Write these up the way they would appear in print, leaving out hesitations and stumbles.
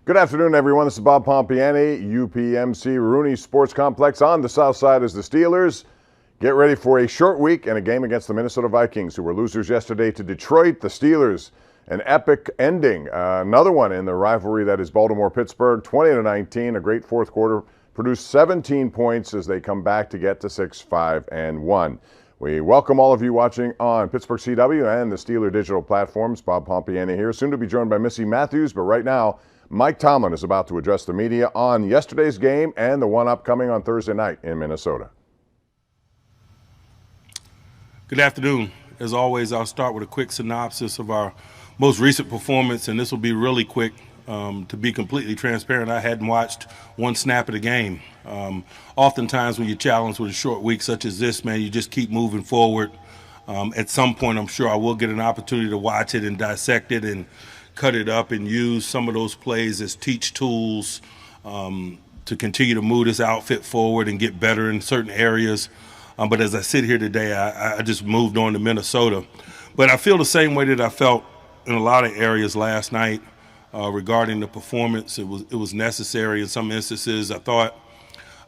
Good afternoon, everyone. This is Bob Pompiani, UPMC Rooney Sports Complex. On the south side is the Steelers. Get ready for a short week and a game against the Minnesota Vikings, who were losers yesterday to Detroit. The Steelers, an epic ending. Another one in the rivalry that is Baltimore-Pittsburgh, 20-19. A great fourth quarter. Produced 17 points as they come back to get to 6-5-1. We welcome all of you watching on Pittsburgh CW and the Steeler digital platforms. Bob Pompiani here, soon to be joined by Missy Matthews, but right now, Mike Tomlin is about to address the media on yesterday's game and the one upcoming on Thursday night in Minnesota. Good afternoon. As always, I'll start with a quick synopsis of our most recent performance, and this will be really quick. To be completely transparent, I hadn't watched one snap of the game. Oftentimes when you're challenged with a short week such as this, man, you just keep moving forward. At some point, I'm sure I will get an opportunity to watch it and dissect it and cut it up and use some of those plays as teach tools to continue to move this outfit forward and get better in certain areas. But as I sit here today, I just moved on to Minnesota. But I feel the same way that I felt in a lot of areas last night regarding the performance. It was necessary in some instances. I thought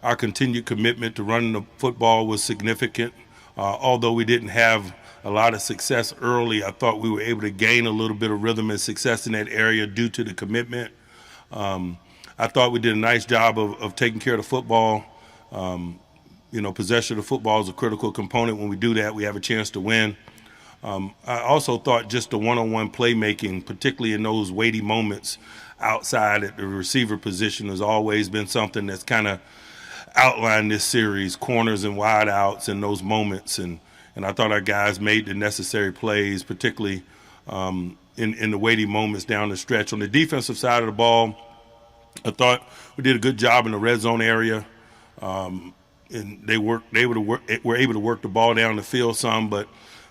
our continued commitment to running the football was significant. Although we didn't have a lot of success early, I thought we were able to gain a little bit of rhythm and success in that area due to the commitment. I thought we did a nice job of taking care of the football. Possession of the football is a critical component. When we do that, we have a chance to win. I also thought just the one-on-one playmaking, particularly in those weighty moments outside at the receiver position, has always been something that's kind of outlined this series, corners and wide outs in those moments. And I thought our guys made the necessary plays, particularly in the weighty moments down the stretch. On the defensive side of the ball, I thought we did a good job in the red zone area. And they were able to work the ball down the field some, but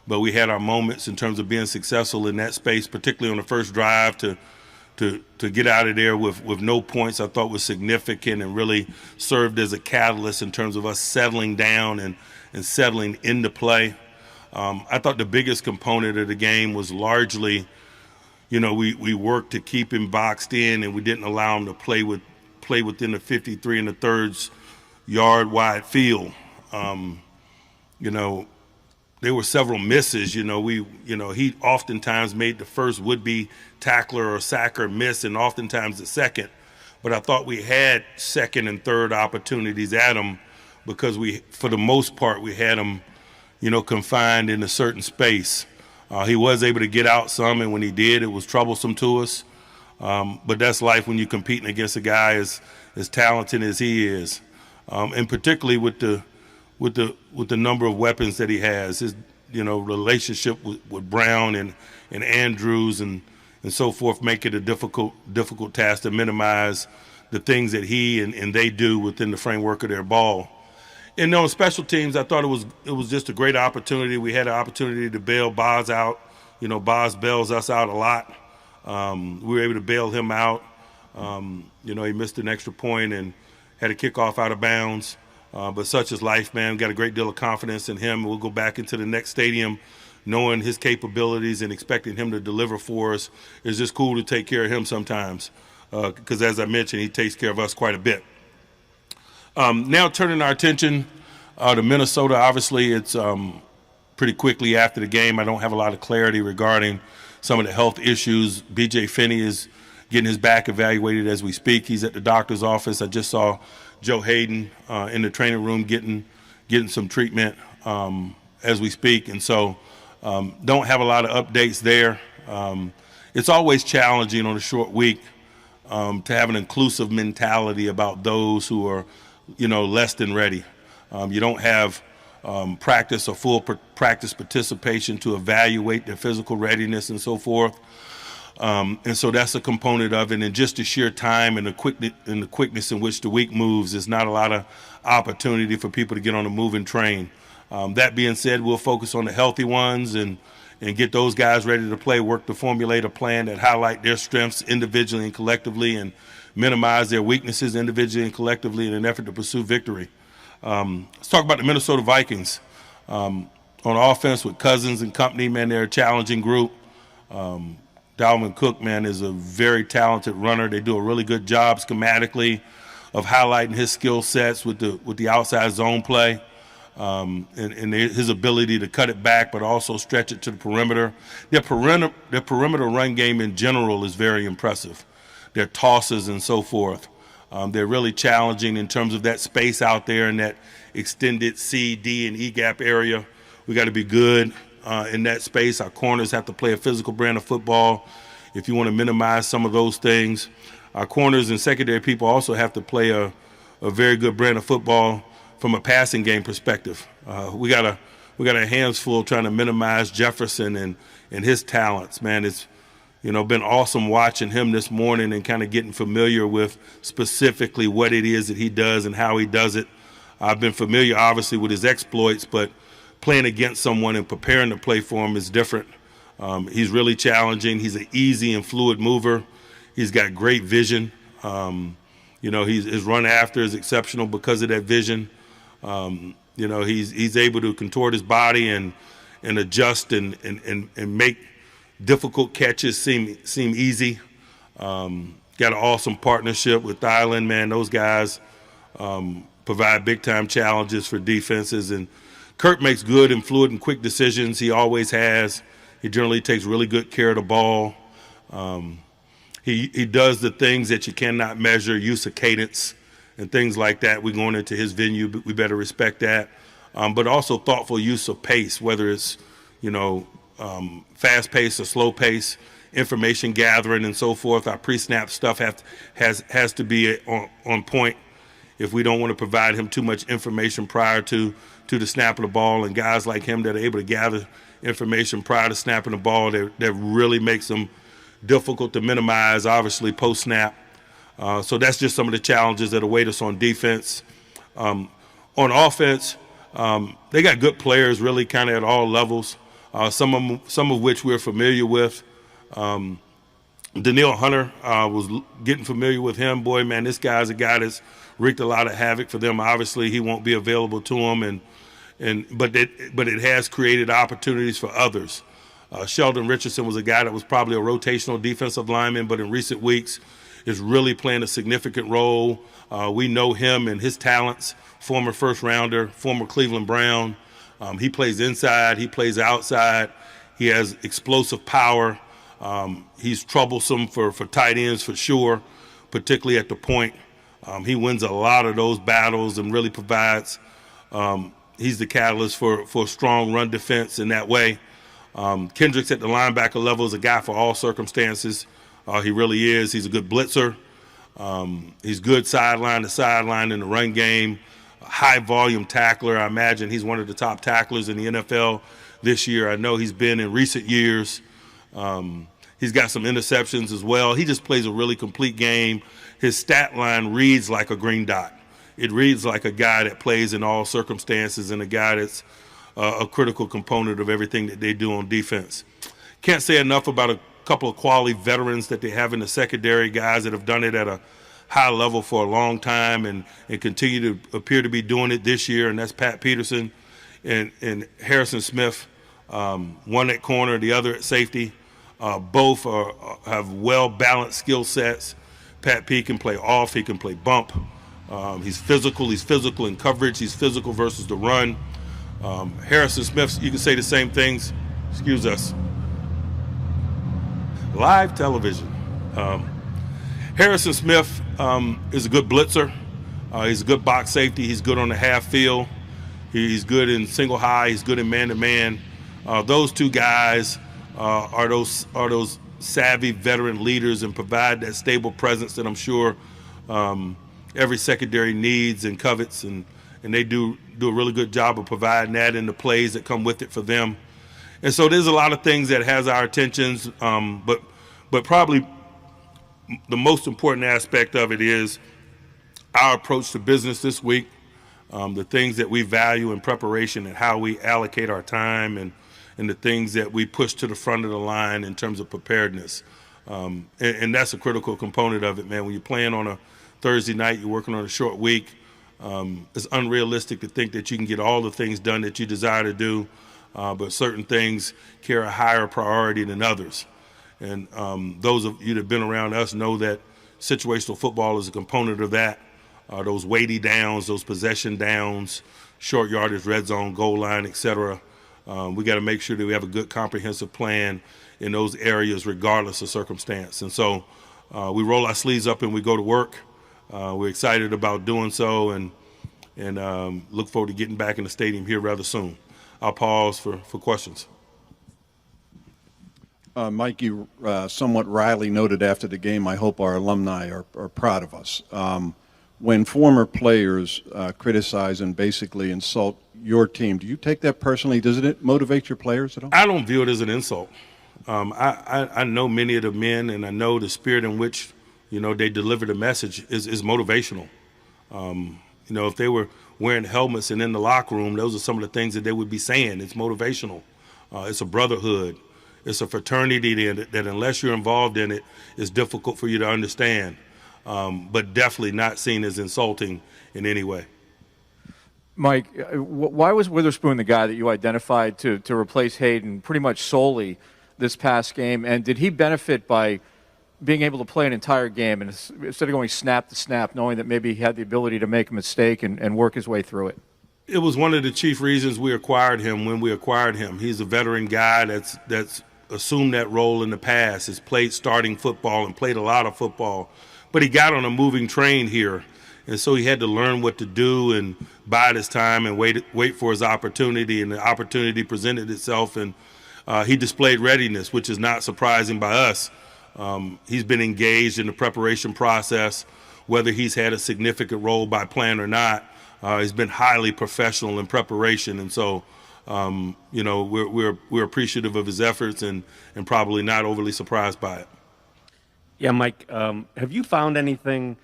we had our moments in terms of being successful in that space, particularly on the first drive to get out of there with no points. I thought was significant and really served as a catalyst in terms of us settling down and settling into play. I thought the biggest component of the game was largely, we worked to keep him boxed in, and we didn't allow him to play within the 53 and a thirds yard wide field. There were several misses. He oftentimes made the first would-be tackler or sacker miss, and oftentimes the second. But I thought we had second and third opportunities at him because for the most part, we had him, confined in a certain space. He was able to get out some, and when he did, it was troublesome to us. But that's life when you're competing against a guy as talented as he is, and particularly with the number of weapons that he has. His relationship with Brown and Andrews and so forth make it a difficult task to minimize the things that he and they do within the framework of their ball. And on special teams, I thought it was just a great opportunity. We had an opportunity to bail Boz out. Boz bails us out a lot. We were able to bail him out. He missed an extra point and had a kickoff out of bounds. But such is life, man. Got a great deal of confidence in him. We'll go back into the next stadium knowing his capabilities and expecting him to deliver for us. It's just cool to take care of him sometimes because, as I mentioned, he takes care of us quite a bit. Now turning our attention to Minnesota. Obviously, it's pretty quickly after the game. I don't have a lot of clarity regarding some of the health issues. B.J. Finney is getting his back evaluated as we speak. He's at the doctor's office. I just saw Joe Hayden in the training room getting some treatment as we speak. And so don't have a lot of updates there. It's always challenging on a short week to have an inclusive mentality about those who are, less than ready. You don't have practice or full practice participation to evaluate their physical readiness and so forth. And so that's a component of it. And just the sheer time and the quickness in which the week moves, there's not a lot of opportunity for people to get on a moving train. That being said, we'll focus on the healthy ones and get those guys ready to play, work to formulate a plan that highlight their strengths individually and collectively and minimize their weaknesses individually and collectively in an effort to pursue victory. Let's talk about the Minnesota Vikings. On offense with Cousins and company, man, they're a challenging group. Dalvin Cook, man, is a very talented runner. They do a really good job schematically of highlighting his skill sets with the outside zone play, and his ability to cut it back, but also stretch it to the perimeter. Their perimeter run game in general is very impressive. Their tosses and so forth. They're really challenging in terms of that space out there in that extended C, D, and E gap area. We got to be good in that space. Our corners have to play a physical brand of football if you want to minimize some of those things. Our corners and secondary people also have to play a very good brand of football from a passing game perspective. We got our hands full trying to minimize Jefferson and his talents. Man, it's been awesome watching him this morning and kind of getting familiar with specifically what it is that he does and how he does it. I've been familiar, obviously, with his exploits, but playing against someone and preparing to play for him is different. He's really challenging. He's an easy and fluid mover. He's got great vision. His run after is exceptional because of that vision. He's able to contort his body and adjust and make difficult catches seem easy. Got an awesome partnership with Thailand, man. Those guys provide big-time challenges for defenses. And Kurt makes good and fluid and quick decisions. He always has. He generally takes really good care of the ball. He does the things that you cannot measure, use of cadence and things like that. We're going into his venue, but we better respect that. But also thoughtful use of pace, whether it's, fast pace or slow pace, information gathering and so forth. Our pre-snap stuff has to be on point if we don't want to provide him too much information prior to the snap of the ball. And guys like him that are able to gather information prior to snapping the ball, that really makes them difficult to minimize, obviously, post-snap. So that's just some of the challenges that await us on defense. On offense, they got good players really kind of at all levels, some of which we're familiar with. Daniil Hunter, was getting familiar with him. Boy, man, this guy's a guy that's wreaked a lot of havoc for them. Obviously, he won't be available to them, but it has created opportunities for others. Sheldon Richardson was a guy that was probably a rotational defensive lineman, but in recent weeks is really playing a significant role. We know him and his talents, former first-rounder, former Cleveland Brown. He plays inside. He plays outside. He has explosive power. He's troublesome for tight ends for sure, particularly at the point. He wins a lot of those battles and really provides he's the catalyst for a strong run defense in that way. Kendricks at the linebacker level is a guy for all circumstances. He really is. He's a good blitzer. He's good sideline to sideline in the run game. A high-volume tackler. I imagine he's one of the top tacklers in the NFL this year. I know he's been in recent years. He's got some interceptions as well. He just plays a really complete game. His stat line reads like a green dot. It reads like a guy that plays in all circumstances and a guy that's a critical component of everything that they do on defense. Can't say enough about a couple of quality veterans that they have in the secondary, guys that have done it at a high level for a long time and continue to appear to be doing it this year, and that's Pat Peterson and Harrison Smith, one at corner, the other at safety. Both have well-balanced skill sets. Pat P can play off, he can play bump. He's physical in coverage, he's physical versus the run. Harrison Smith, you can say the same things. Excuse us. Live television. Harrison Smith is a good blitzer. He's a good box safety. He's good on the half field. He's good in single high. He's good in man-to-man. Those two guys are those savvy veteran leaders and provide that stable presence that I'm sure every secondary needs and covets, and they do a really good job of providing that in the plays that come with it for them. And so there's a lot of things that has our attentions, but probably the most important aspect of it is our approach to business this week, the things that we value in preparation and how we allocate our time and the things that we push to the front of the line in terms of preparedness. And that's a critical component of it, man. When you're playing on a Thursday night, you're working on a short week, it's unrealistic to think that you can get all the things done that you desire to do, but certain things carry a higher priority than others. And those of you that have been around us know that situational football is a component of that. Those weighty downs, those possession downs, short yardage, red zone, goal line, etc. We got to make sure that we have a good comprehensive plan in those areas regardless of circumstance. And so we roll our sleeves up and we go to work. We're excited about doing so and look forward to getting back in the stadium here rather soon. I'll pause for questions. Mike, you somewhat wryly noted after the game, I hope our alumni are proud of us. When former players criticize and basically insult your team, do you take that personally? Doesn't it motivate your players at all? I don't view it as an insult. I know many of the men, and I know the spirit in which, they deliver the message is motivational. If they were wearing helmets and in the locker room, those are some of the things that they would be saying. It's motivational. It's a brotherhood. It's a fraternity that unless you're involved in it, it's difficult for you to understand. But definitely not seen as insulting in any way. Mike, why was Witherspoon the guy that you identified to replace Hayden pretty much solely this past game? And did he benefit by being able to play an entire game and instead of going snap to snap, knowing that maybe he had the ability to make a mistake and work his way through it? It was one of the chief reasons we acquired him when we acquired him. He's a veteran guy that's assumed that role in the past, has played starting football and played a lot of football. But he got on a moving train here, and so he had to learn what to do and bide his time and wait for his opportunity, and the opportunity presented itself, and he displayed readiness, which is not surprising by us. He's been engaged in the preparation process, whether he's had a significant role by plan or not. He's been highly professional in preparation, and so we're appreciative of his efforts and probably not overly surprised by it. Yeah, Mike, have you found anything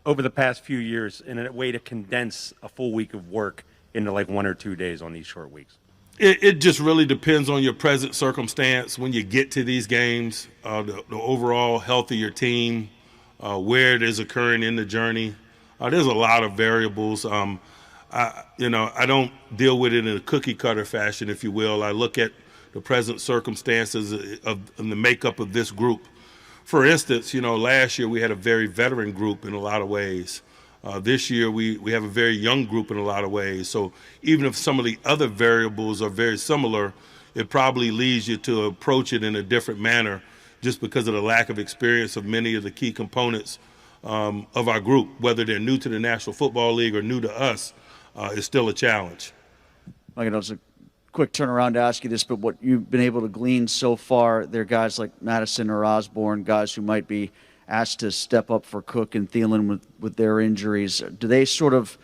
over the past few years in a way to condense a full week of work into like 1 or 2 days on these short weeks? It just really depends on your present circumstance when you get to these games, the overall health of your team, where it is occurring in the journey. There's a lot of variables. I don't deal with it in a cookie cutter fashion, if you will. I look at the present circumstances of the makeup of this group. For instance, last year we had a very veteran group in a lot of ways. This year we have a very young group in a lot of ways. So even if some of the other variables are very similar, it probably leads you to approach it in a different manner just because of the lack of experience of many of the key components of our group. Whether they're new to the National Football League or new to us, is still a challenge. Like, it's a quick turnaround to ask you this, but what you've been able to glean so far, there are guys like Madison or Osborne, guys who might be asked to step up for Cook and Thielen with their injuries. Is this sort of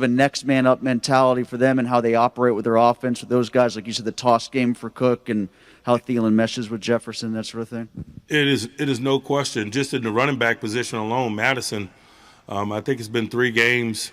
a next man up mentality for them and how they operate with their offense with those guys? Like you said, the toss game for Cook and how Thielen meshes with Jefferson, that sort of thing? It is no question. Just in the running back position alone, Madison, I think it's been 3 games,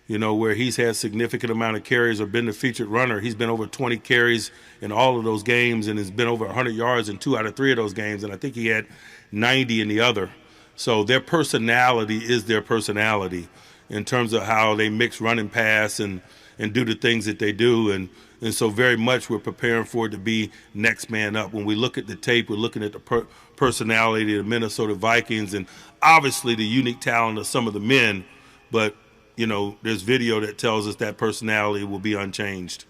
where he's had significant amount of carries or been the featured runner. He's been over 20 carries in all of those games and has been over 100 yards in 2 out of 3 of those games, and I think he had 90 in the other. So their personality is their personality in terms of how they mix run and pass and do the things that they do. And so very much we're preparing for it to be next man up. When we look at the tape, we're looking at the personality of the Minnesota Vikings and obviously the unique talent of some of the men, but there's video that tells us that personality will be unchanged.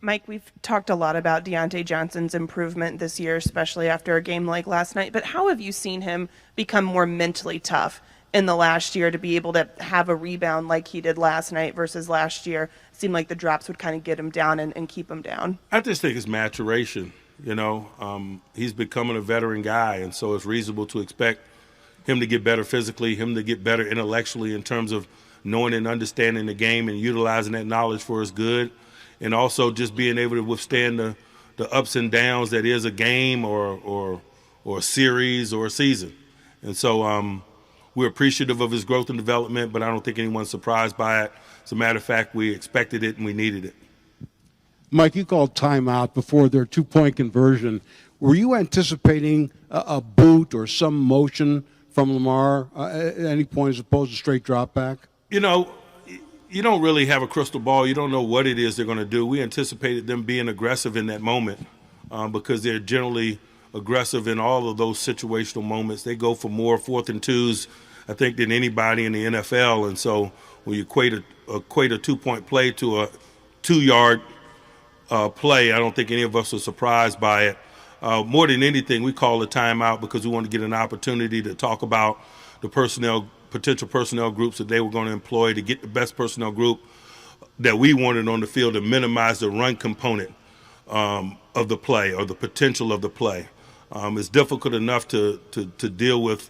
Mike, we've talked a lot about Deontay Johnson's improvement this year, especially after a game like last night. But how have you seen him become more mentally tough in the last year to be able to have a rebound like he did last night versus last year? It seemed like the drops would kind of get him down and keep him down. I just think it's maturation. He's becoming a veteran guy, and so it's reasonable to expect him to get better physically, him to get better intellectually in terms of knowing and understanding the game and utilizing that knowledge for his good, and also just being able to withstand the ups and downs that is a game or a series or a season. And so we're appreciative of his growth and development, but I don't think anyone's surprised by it. As a matter of fact, we expected it and we needed it. Mike, you called timeout before their 2-point conversion. Were you anticipating a boot or some motion from Lamar at any point as opposed to straight drop back? You don't really have a crystal ball. You don't know what it is they're going to do. We anticipated them being aggressive in that moment because they're generally aggressive in all of those situational moments. They go for more 4th and 2s, I think, than anybody in the NFL. And so when you equate a 2-point play to a 2-yard play, I don't think any of us are surprised by it. More than anything, we call a timeout because we want to get an opportunity to talk about the potential personnel groups that they were going to employ to get the best personnel group that we wanted on the field to minimize the run component of the play or the potential of the play. It's difficult enough to deal with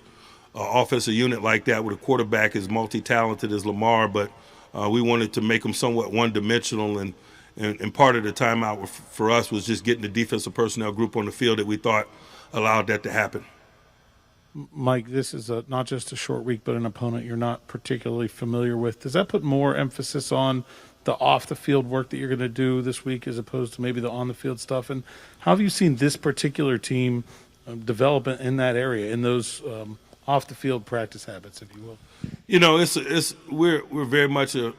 an offensive unit like that with a quarterback as multi-talented as Lamar, but we wanted to make them somewhat one-dimensional, and part of the timeout for us was just getting the defensive personnel group on the field that we thought allowed that to happen. Mike, this is not just a short week, but an opponent you're not particularly familiar with. Does that put more emphasis on the off-the-field work that you're going to do this week as opposed to maybe the on-the-field stuff? And how have you seen this particular team develop in that area, in those off-the-field practice habits, if you will? You know, we're very much a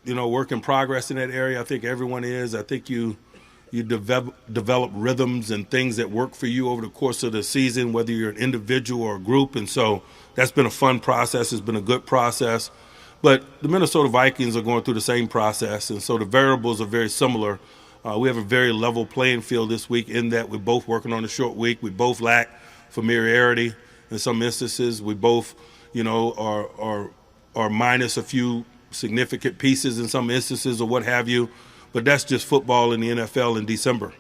work in progress in that area. I think everyone is. I think you develop rhythms and things that work for you over the course of the season, whether you're an individual or a group. And so that's been a fun process. It's been a good process. But the Minnesota Vikings are going through the same process, and so the variables are very similar. We have a very level playing field this week in that we're both working on a short week. We both lack familiarity in some instances. We both, are minus a few significant pieces in some instances or what have you. But that's just football in the NFL in December.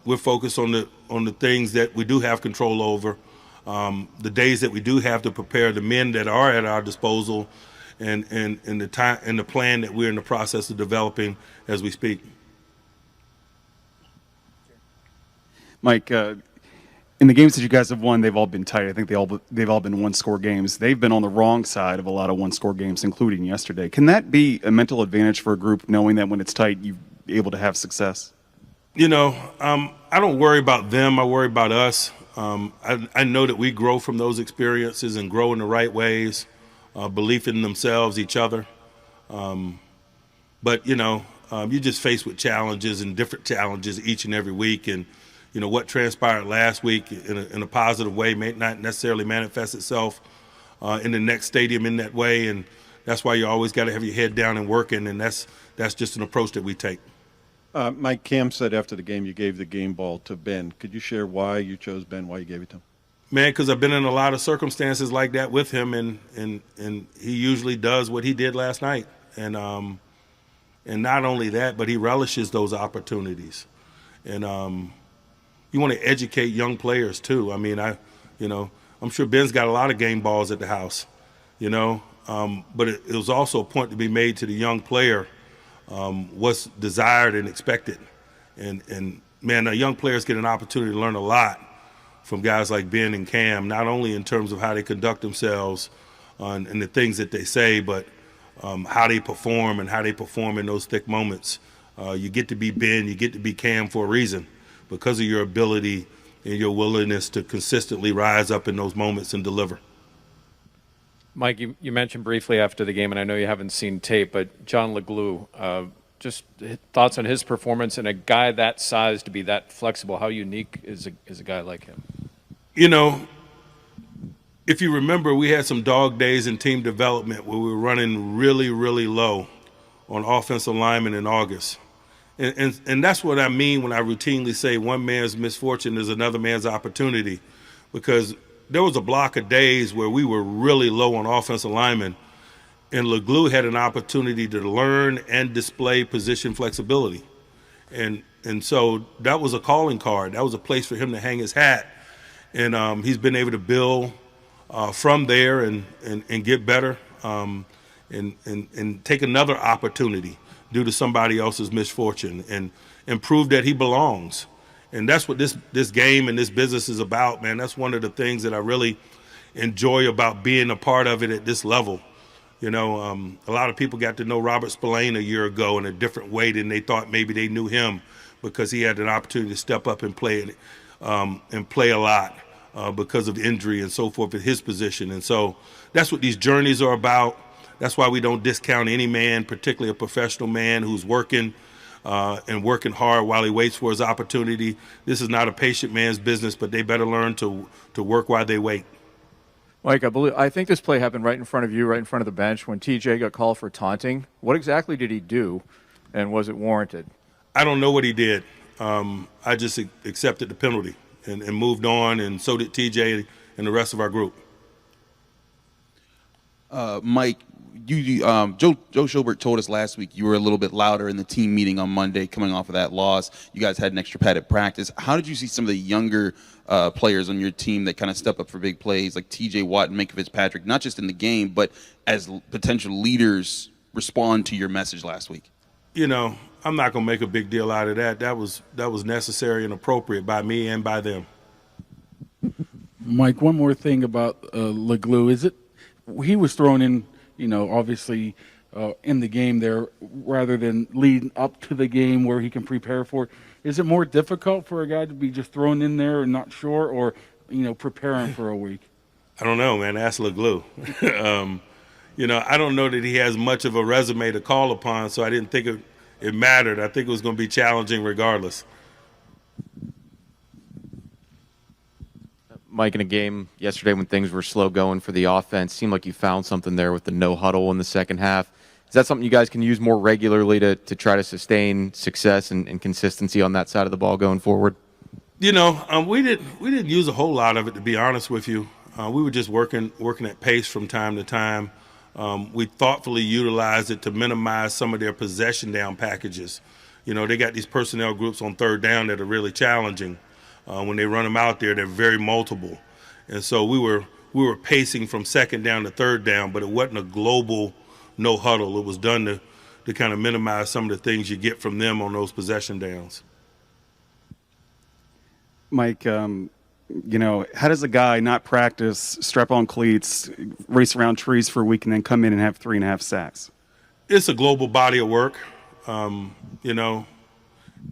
We're focused on the things that we do have control over, the days that we do have to prepare the men that are at our disposal, and the time and the plan that we're in the process of developing as we speak. Mike, in the games that you guys have won, they've all been tight. I think they've all been one-score games. They've been on the wrong side of a lot of one-score games, including yesterday. Can that be a mental advantage for a group, knowing that when it's tight, you're able to have success? I don't worry about them. I worry about us. I know that we grow from those experiences and grow in the right ways, belief in themselves, each other. But you're just faced with challenges and different challenges each and every week. And, what transpired last week in a positive way may not necessarily manifest itself in the next stadium in that way. And that's why you always got to have your head down and working. And that's just an approach that we take. Mike, Cam said after the game you gave the game ball to Ben. Could you share why you chose Ben, why you gave it to him? Man, because I've been in a lot of circumstances like that with him, and he usually does what he did last night. And not only that, but he relishes those opportunities. And you want to educate young players too. I mean, I'm sure Ben's got a lot of game balls at the house, but it was also a point to be made to the young player, what's desired and expected. And man, young players get an opportunity to learn a lot from guys like Ben and Cam, not only in terms of how they conduct themselves and the things that they say, but how they perform and how they perform in those thick moments. You get to be Ben, you get to be Cam for a reason, because of your ability and your willingness to consistently rise up in those moments and deliver. Mike, you mentioned briefly after the game, and I know you haven't seen tape, but John LeGlue, just thoughts on his performance, and a guy that size to be that flexible. How unique is a guy like him? If you remember, we had some dog days in team development where we were running really, really low on offensive linemen in August. And that's what I mean when I routinely say one man's misfortune is another man's opportunity, because there was a block of days where we were really low on offensive linemen, and LeGlue had an opportunity to learn and display position flexibility. And so that was a calling card. That was a place for him to hang his hat. And he's been able to build from there and get better and take another opportunity due to somebody else's misfortune and prove that he belongs. And that's what this game and this business is about, man. That's one of the things that I really enjoy about being a part of it at this level. A lot of people got to know Robert Spillane a year ago in a different way than they thought maybe they knew him, because he had an opportunity to step up and play a lot because of injury and so forth at his position. And so that's what these journeys are about. That's why we don't discount any man, particularly a professional man who's working and working hard while he waits for his opportunity. This is not a patient man's business, but they better learn to work while they wait. Mike, I think this play happened right in front of you, right in front of the bench, when TJ got called for taunting. What exactly did he do, and was it warranted? I don't know what he did. I just accepted the penalty and moved on, and so did TJ and the rest of our group. Mike, Joe Schobert told us last week you were a little bit louder in the team meeting on Monday coming off of that loss. You guys had an extra padded practice. How did you see some of the younger players on your team that kind of step up for big plays, like TJ Watt and Minka Fitzpatrick, not just in the game, but as potential leaders respond to your message last week? You know, I'm not going to make a big deal out of that. That was necessary and appropriate by me and by them. Mike, one more thing about Leglue. Is it he was thrown in, obviously in the game there rather than leading up to the game where he can prepare for it? Is it more difficult for a guy to be just thrown in there and not sure, or, preparing for a week? I don't know, man. Ask Leglue. I don't know that he has much of a resume to call upon, so I didn't think it mattered. I think it was going to be challenging regardless. Mike, in a game yesterday when things were slow going for the offense, seemed like you found something there with the no huddle in the second half. Is that something you guys can use more regularly to try to sustain success and consistency on that side of the ball going forward? We didn't use a whole lot of it, to be honest with you. We were just working at pace from time to time. We thoughtfully utilized it to minimize some of their possession down packages. They got these personnel groups on third down that are really challenging. When they run them out there, they're very multiple. And so we were pacing from second down to third down, but it wasn't a global no huddle. It was done to kind of minimize some of the things you get from them on those possession downs. Mike, how does a guy not practice, strap on cleats, race around trees for a week, and then come in and have 3.5 sacks? It's a global body of work.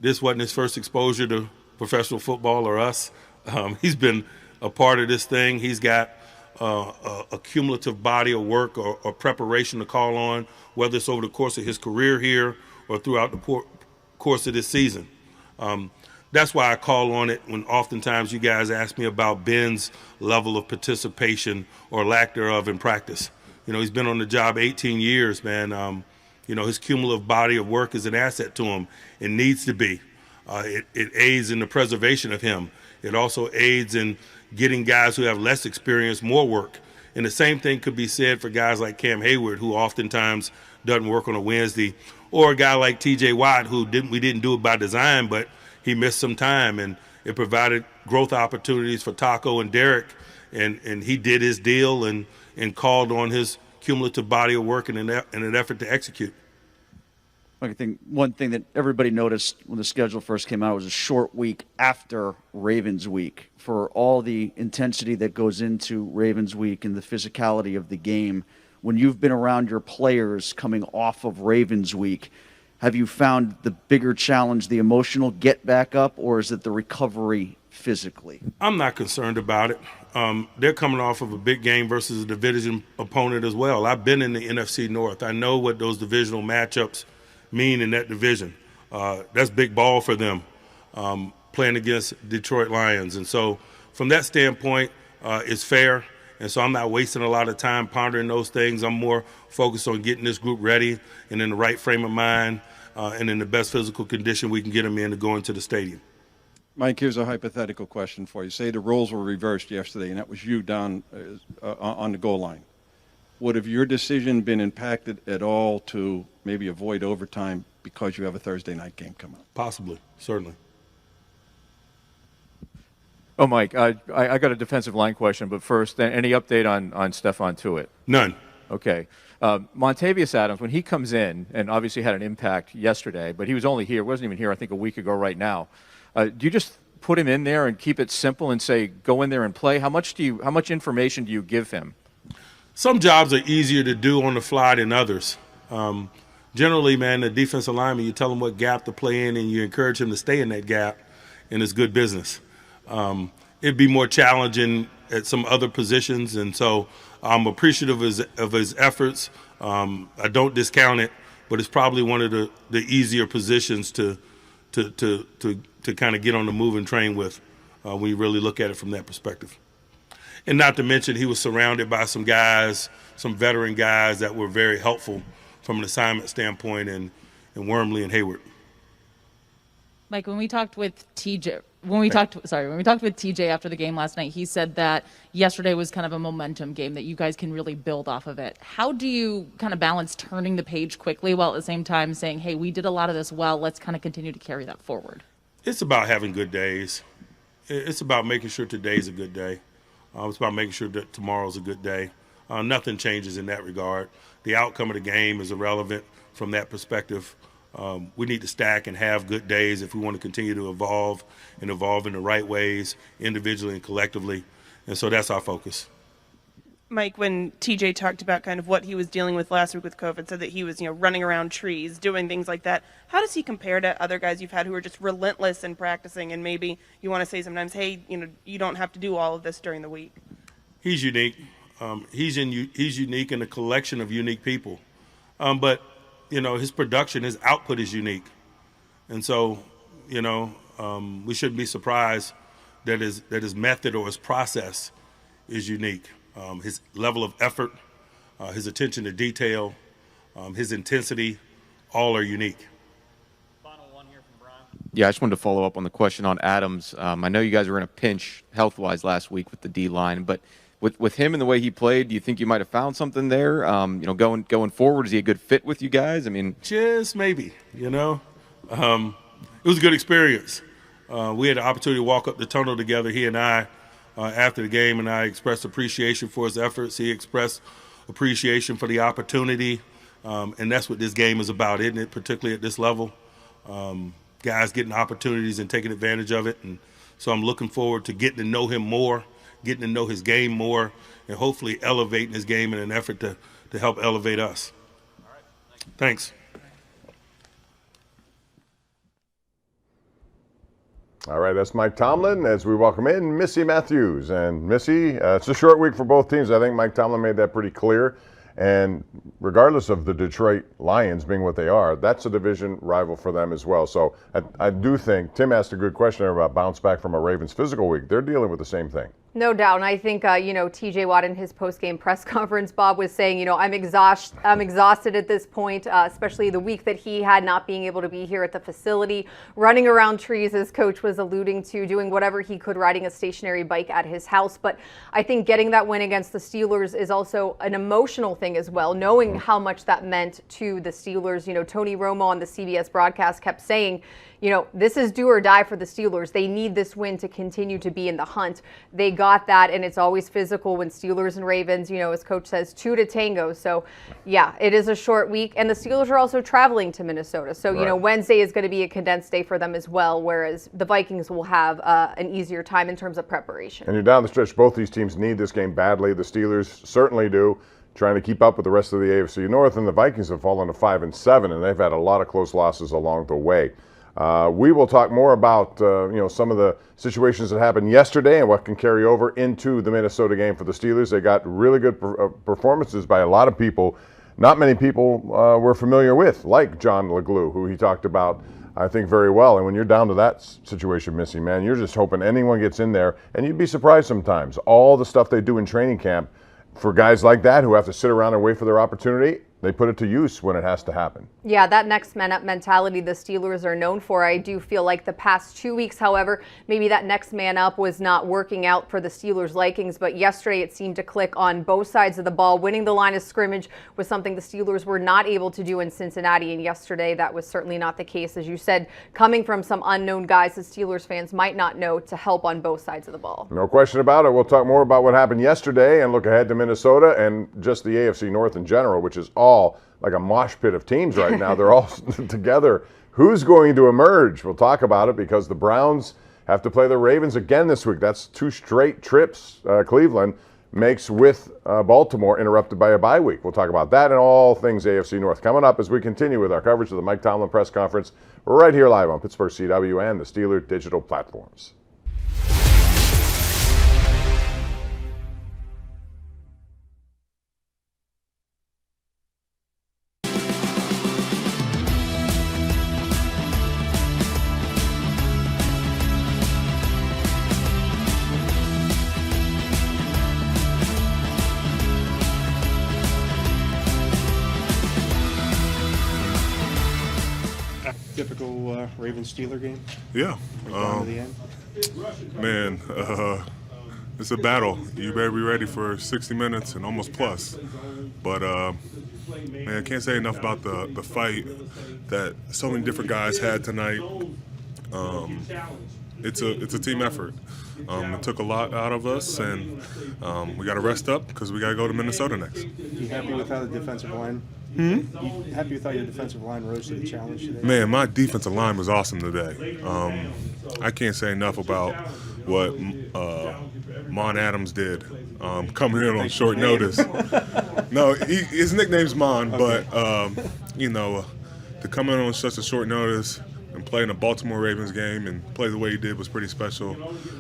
This wasn't his first exposure to professional football or us. He's been a part of this thing. He's got a cumulative body of work or preparation to call on, whether it's over the course of his career here or throughout the course of this season. That's why I call on it when oftentimes you guys ask me about Ben's level of participation or lack thereof in practice. He's been on the job 18 years, man. His cumulative body of work is an asset to him. It needs to be. It aids in the preservation of him. It also aids in getting guys who have less experience more work. And the same thing could be said for guys like Cam Hayward, who oftentimes doesn't work on a Wednesday, or a guy like TJ Watt, who we didn't do it by design, but he missed some time, and it provided growth opportunities for Taco and Derek, and he did his deal and called on his cumulative body of work in an effort to execute. I think one thing that everybody noticed when the schedule first came out was a short week after Ravens week. For all the intensity that goes into Ravens week and the physicality of the game, when you've been around your players coming off of Ravens week, have you found the bigger challenge the emotional get back up, or is it the recovery physically? I'm not concerned about it. They're coming off of a big game versus a division opponent as well. I've been in the NFC North. I know what those divisional matchups mean in that division. That's big ball for them, playing against Detroit Lions. And so from that standpoint, it's fair. And so I'm not wasting a lot of time pondering those things. I'm more focused on getting this group ready and in the right frame of mind and in the best physical condition we can get them in to go into the stadium. Mike, here's a hypothetical question for you. Say the roles were reversed yesterday, and that was you down on the goal line. Would have your decision been impacted at all to maybe avoid overtime because you have a Thursday night game coming up? Possibly, certainly. Oh, Mike, I got a defensive line question, but first, any update on Stephon Tuitt? None. Okay. Montavious Adams, when he comes in, and obviously had an impact yesterday, but he was only here, wasn't even here, I think, a week ago right now. Do you just put him in there and keep it simple and say, go in there and play? How much information do you give him? Some jobs are easier to do on the fly than others. Generally, man, the defensive lineman, you tell him what gap to play in, and you encourage him to stay in that gap, and it's good business. It'd be more challenging at some other positions, and so I'm appreciative of his efforts. I don't discount it, but it's probably one of the easier positions to kind of get on the moving train with when you really look at it from that perspective. And not to mention, he was surrounded by some guys, some veteran guys that were very helpful from an assignment standpoint in Wormley and Hayward. Mike, when we talked with TJ after the game last night, he said that yesterday was kind of a momentum game, that you guys can really build off of it. How do you kind of balance turning the page quickly while at the same time saying, hey, we did a lot of this well, let's kind of continue to carry that forward? It's about having good days. It's about making sure today's a good day. It's about making sure that tomorrow's a good day. Nothing changes in that regard. The outcome of the game is irrelevant from that perspective. We need to stack and have good days if we want to continue to evolve in the right ways, individually and collectively. And so that's our focus. Mike, when TJ talked about kind of what he was dealing with last week with COVID, said that he was, running around trees, doing things like that. How does he compare to other guys you've had who are just relentless in practicing, and maybe you want to say sometimes, hey, you don't have to do all of this during the week? He's unique. He's unique in a collection of unique people. But his production, his output is unique. And so, we shouldn't be surprised that his method or his process is unique. His level of effort, his attention to detail, his intensity, all are unique. Final one here from Brian. Yeah, I just wanted to follow up on the question on Adams. I know you guys were in a pinch health-wise last week with the D-line, but with him and the way he played, do you think you might have found something there? Going forward, is he a good fit with you guys? I mean, just maybe. It was a good experience. We had the opportunity to walk up the tunnel together, he and I, after the game, and I expressed appreciation for his efforts. He expressed appreciation for the opportunity, and that's what this game is about, isn't it? Particularly at this level, guys getting opportunities and taking advantage of it. And so I'm looking forward to getting to know him more, getting to know his game more, and hopefully elevating his game in an effort to help elevate us. All right. Thanks. All right, that's Mike Tomlin as we welcome in Missy Matthews. And Missy, it's a short week for both teams. I think Mike Tomlin made that pretty clear. And regardless of the Detroit Lions being what they are, that's a division rival for them as well. So I do think Tim asked a good question about bounce back from a Ravens physical week. They're dealing with the same thing. No doubt. And I think, TJ Watt in his post-game press conference, Bob, was saying, I'm exhausted at this point, especially the week that he had not being able to be here at the facility, running around trees, as Coach was alluding to, doing whatever he could, riding a stationary bike at his house. But I think getting that win against the Steelers is also an emotional thing as well, knowing how much that meant to the Steelers. Tony Romo on the CBS broadcast kept saying, this is do or die for the Steelers. They need this win to continue to be in the hunt. They got that, and it's always physical when Steelers and Ravens, as Coach says, two to tango. So, yeah, it is a short week, and the Steelers are also traveling to Minnesota. So, right. Wednesday is going to be a condensed day for them as well, whereas the Vikings will have an easier time in terms of preparation. And you're down the stretch. Both these teams need this game badly. The Steelers certainly do, trying to keep up with the rest of the AFC North, and the Vikings have fallen to 5-7, and they've had a lot of close losses along the way. We will talk more about some of the situations that happened yesterday and what can carry over into the Minnesota game for the Steelers. They got really good performances by a lot of people. Not many people were familiar with, like John LeGlue, who he talked about, I think, very well. And when you're down to that situation, Missy, man, you're just hoping anyone gets in there. And you'd be surprised sometimes. All the stuff they do in training camp for guys like that who have to sit around and wait for their opportunity, they put it to use when it has to happen. Yeah, that next man up mentality the Steelers are known for. I do feel like the past 2 weeks, however, maybe that next man up was not working out for the Steelers Vikings, but yesterday it seemed to click on both sides of the ball. Winning the line of scrimmage was something the Steelers were not able to do in Cincinnati, and yesterday that was certainly not the case. As you said, coming from some unknown guys the Steelers fans might not know to help on both sides of the ball. No question about it. We'll talk more about what happened yesterday and look ahead to Minnesota and just the AFC North in general, which is all like a mosh pit of teams right now. They're all together. Who's going to emerge? We'll talk about it because the Browns have to play the Ravens again this week. That's 2 straight trips Cleveland makes with Baltimore, interrupted by a bye week. We'll talk about that and all things AFC North coming up as we continue with our coverage of the Mike Tomlin press conference. We're right here live on Pittsburgh CW and the Steeler digital platforms. to Ravens-Steeler game? Yeah. Down to the end? Man, it's a battle. You better be ready for 60 minutes and almost plus. But, man, I can't say enough about the fight that so many different guys had tonight. It's a team effort. It took a lot out of us, and we got to rest up because we got to go to Minnesota next. You happy with how the defensive line? You happy with how your defensive line rose to the challenge today? Man, my defensive line was awesome today. I can't say enough about what Mon Adams did coming in on short notice. No, his nickname's Mon, but to come in on such a short notice and play in a Baltimore Ravens game and play the way he did was pretty special.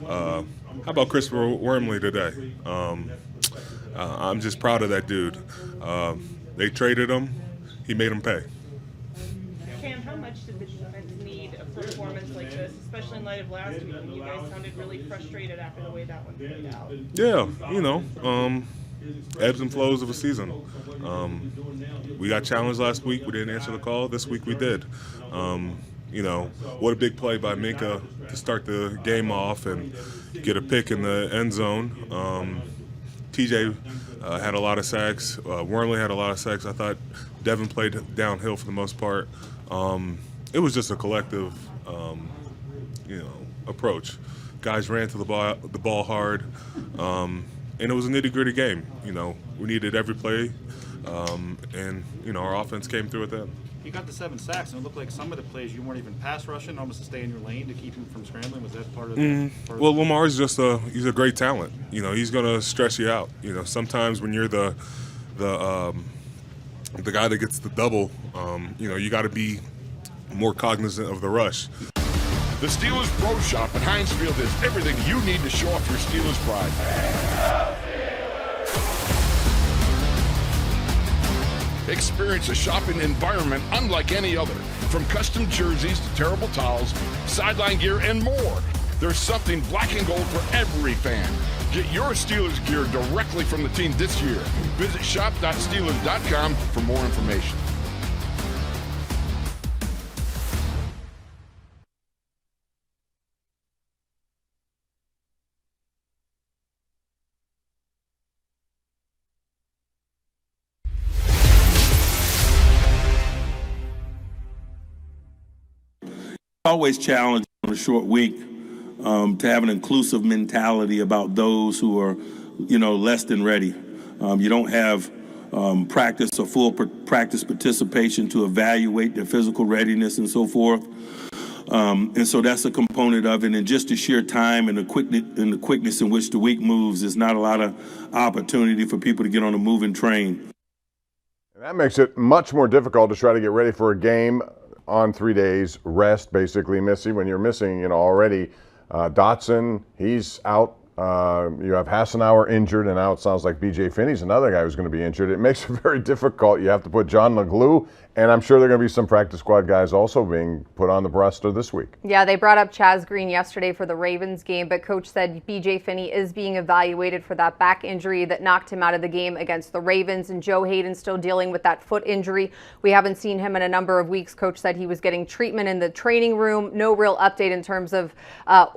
How about Christopher Wormley today? I'm just proud of that dude. They traded him. He made him pay. Cam, how much did the defense need a performance like this, especially in light of last week when you guys sounded really frustrated after the way that one played out? Yeah, ebbs and flows of a season. We got challenged last week. We didn't answer the call. This week we did. What a big play by Minka to start the game off and get a pick in the end zone. TJ had a lot of sacks. Wormley had a lot of sacks. I thought Devin played downhill for the most part. It was just a collective, approach. Guys ran to the ball hard, and it was a nitty-gritty game. We needed every play, and our offense came through at the end. You got the 7 sacks, and it looked like some of the plays you weren't even pass rushing, almost to stay in your lane to keep him from scrambling. Was that part of the Well, Lamar's just he's a great talent. He's going to stress you out. Sometimes when you're the guy that gets the double, you got to be more cognizant of the rush. The Steelers Pro Shop at Heinz Field has everything you need to show off your Steelers pride. Experience a shopping environment unlike any other. From custom jerseys to terrible towels, sideline gear, and more. There's something black and gold for every fan. Get your Steelers gear directly from the team this year. Visit shop.steelers.com for more information. Always challenging on a short week to have an inclusive mentality about those who are, less than ready. You don't have practice or full practice participation to evaluate their physical readiness and so forth. And so that's a component of it. And just the sheer time and the quickness in which the week moves is not a lot of opportunity for people to get on a moving train. And that makes it much more difficult to try to get ready for a game on 3 days rest, basically, Missy, when you're missing, already Dotson, he's out. You have Hassenauer injured, and now it sounds like B.J. Finney's another guy who's going to be injured. It makes it very difficult. You have to put John LeGlue, and I'm sure there are going to be some practice squad guys also being put on the roster this week. Yeah, they brought up Chaz Green yesterday for the Ravens game, but Coach said B.J. Finney is being evaluated for that back injury that knocked him out of the game against the Ravens, and Joe Hayden's still dealing with that foot injury. We haven't seen him in a number of weeks. Coach said he was getting treatment in the training room. No real update in terms of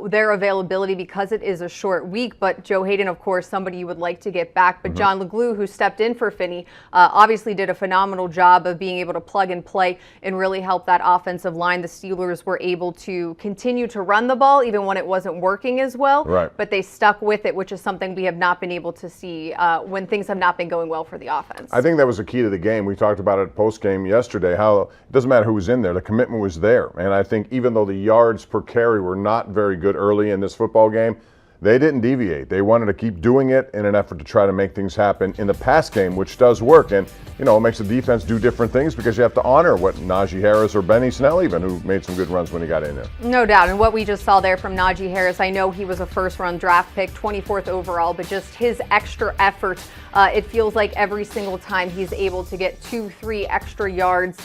their availability because it is a short week, but Joe Hayden, of course, somebody you would like to get back. But John LeGlue, who stepped in for Finney, obviously did a phenomenal job of being able to plug and play and really help that offensive line. The Steelers were able to continue to run the ball even when it wasn't working as well. Right. But they stuck with it, which is something we have not been able to see when things have not been going well for the offense. I think that was the key to the game. We talked about it post-game yesterday, how it doesn't matter who was in there. The commitment was there. And I think even though the yards per carry were not very good early in this football game, they didn't deviate. They wanted to keep doing it in an effort to try to make things happen in the pass game, which does work. And, it makes the defense do different things because you have to honor what Najee Harris or Benny Snell even, who made some good runs when he got in there. No doubt. And what we just saw there from Najee Harris, I know he was a first-round draft pick, 24th overall, but just his extra effort, it feels like every single time he's able to get 2-3 extra yards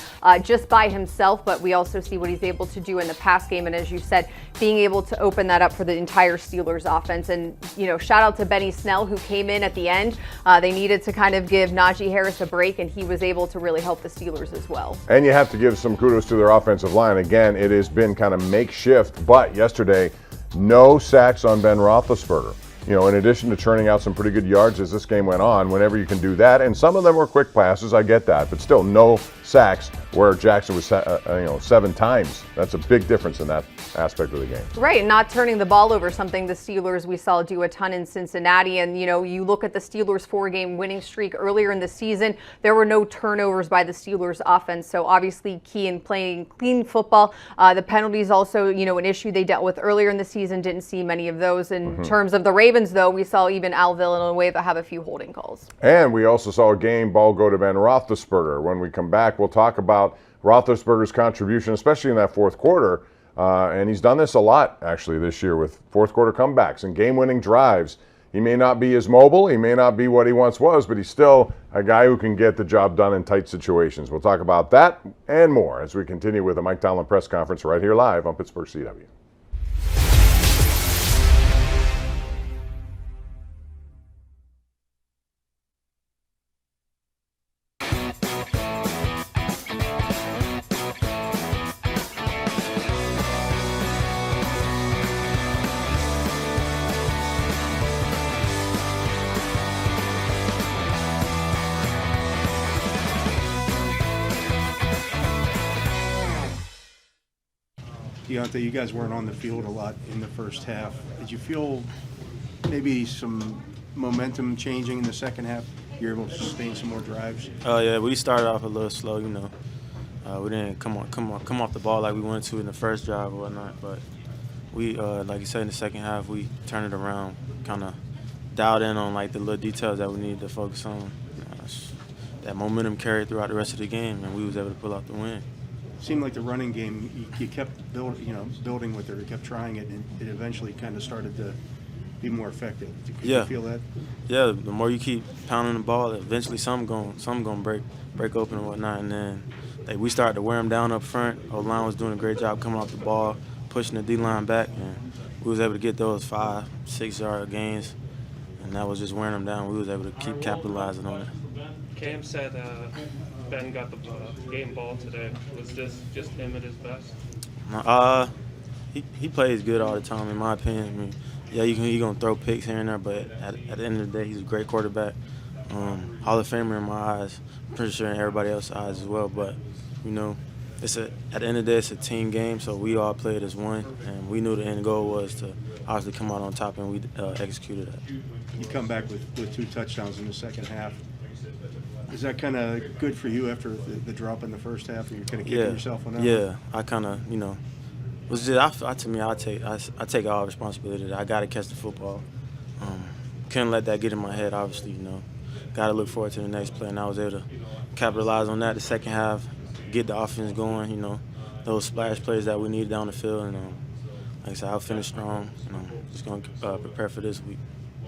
just by himself. But we also see what he's able to do in the pass game. And as you said, being able to open that up for the entire Steelers offense. offense. And, shout out to Benny Snell, who came in at the end. They needed to kind of give Najee Harris a break, and he was able to really help the Steelers as well. And you have to give some kudos to their offensive line. Again, it has been kind of makeshift, but yesterday, no sacks on Ben Roethlisberger. In addition to churning out some pretty good yards as this game went on, whenever you can do that, and some of them were quick passes, I get that, but still no sacks where Jackson was, 7 times. That's a big difference in that aspect of the game. Right, not turning the ball over, something the Steelers we saw do a ton in Cincinnati. And, you look at the Steelers' 4-game winning streak earlier in the season, there were no turnovers by the Steelers offense. So obviously key in playing clean football. The penalties also, an issue they dealt with earlier in the season. Didn't see many of those. In terms of the Ravens, though, we saw even Al Villanueva have a few holding calls. And we also saw a game ball go to Ben Roethlisberger. When we come back, we'll talk about Roethlisberger's contribution, especially in that fourth quarter. And he's done this a lot, actually, this year with fourth quarter comebacks and game-winning drives. He may not be as mobile, he may not be what he once was, but he's still a guy who can get the job done in tight situations. We'll talk about that and more as we continue with the Mike Tomlin press conference right here live on Pittsburgh CW. Deontay, you guys weren't on the field a lot in the first half. Did you feel maybe some momentum changing in the second half? You're able to sustain some more drives? Yeah, we started off a little slow, we didn't come off the ball like we wanted to in the first drive or whatnot. But we, like you said, in the second half, we turned it around, kind of dialed in on the little details that we needed to focus on. That momentum carried throughout the rest of the game, and we was able to pull out the win. Seemed like the running game, you kept building with her, you kept trying it, and it eventually kind of started to be more effective. Did you feel that? Yeah, the more you keep pounding the ball, eventually something gonna break open and whatnot. And then we started to wear them down up front. O-line was doing a great job coming off the ball, pushing the D-line back, and we was able to get those 5-6 yard gains, and that was just wearing them down. We was able to keep capitalizing on it. Cam said Ben got the game ball today. Was this just him at his best? He plays good all the time, in my opinion. I mean, yeah, he gonna throw picks here and there, but at the end of the day, he's a great quarterback. Hall of Famer in my eyes. I'm pretty sure in everybody else's eyes as well. But at the end of the day, it's a team game, so we all played as one, and we knew the end goal was to obviously come out on top, and we executed that. You come back with 2 touchdowns in the second half. Is that kind of good for you after the drop in the first half, and you're kind of kicking yourself one out? Yeah, I kind of, was just I take all responsibility. I got to catch the football. Couldn't let that get in my head. Obviously, got to look forward to the next play, and I was able to capitalize on that the second half, get the offense going. Those splash plays that we needed down the field, and like I said, I'll finish strong. And I'm just going to prepare for this week.